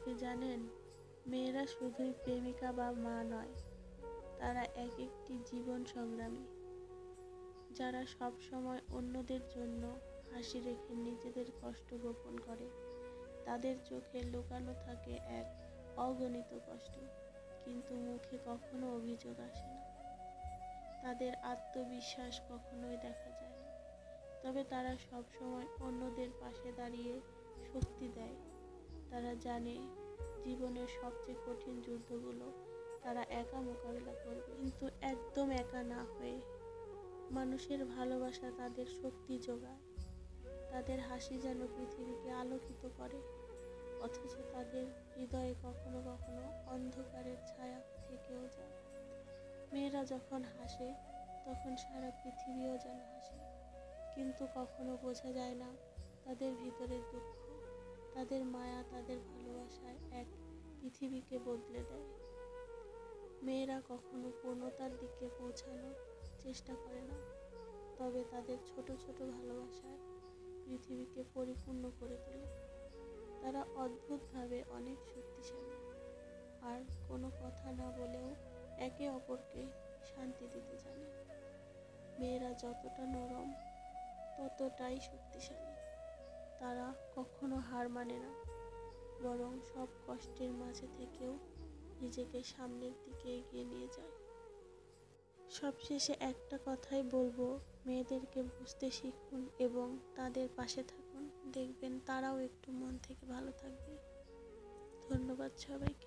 কি জানেন, মেয়েরা শুধুই প্রেমিকা বা মা নয়, তারা এক একটি জীবন সংগ্রামী, যারা সব সময় অন্যদের জন্য হাসি রেখে নিজেদের কষ্ট গোপন করে। তাদের চোখে লুকানো থাকে এক অগণিত কষ্ট, কিন্তু মুখে কখনো অভিযোগ আসে না। তাদের আত্মবিশ্বাস কখনোই দেখা যায় না, তবে তারা সব সময় অন্যদের পাশে দাঁড়িয়ে শক্তি দেয়। তারা জানে জীবনের সবচেয়ে কঠিন যুদ্ধগুলো তারা একা মোকাবিলা করবে, কিন্তু একদম একা না হয়ে। মানুষের ভালোবাসা তাদের শক্তি যোগায়। তাদের হাসি যেন পৃথিবীকে আলোকিত করে, অথচ তাদের হৃদয়ে কখনো কখনো অন্ধকারের ছায়া থেকেও যায়। মেয়েরা যখন হাসে তখন সারা পৃথিবীও যেন হাসে, কিন্তু কখনো বোঝা যায় না তাদের ভিতরের দুঃখ। তাদের মায়া, তাদের ভালোবাসায় এক পৃথিবীকে বদলে দেয়। মেয়েরা কখনো পূর্ণতার দিকে পৌঁছানোর চেষ্টা করে না, তবে তাদের ছোট ছোট ভালোবাসায় পৃথিবীকে পরিপূর্ণ করে তোলে। তারা অদ্ভুতভাবে অনেক শক্তিশালী, আর কোনো কথা না বলেও একে অপরকে শান্তি দিতে জানে। মেয়েরা যতটা নরম ততটাই শক্তিশালী। তারা কখনো হার মানে না, বরং সব কষ্টের মাঝে থেকেও নিজেকে সামনের দিকে এগিয়ে নিয়ে যায়। সবশেষে একটা কথাই বলবো, মেয়েদেরকে বুঝতে শিখুন এবং তাদের পাশে থাকুন। দেখবেন তারাও একটু মন থেকে ভালো থাকবে। ধন্যবাদ সবাইকে।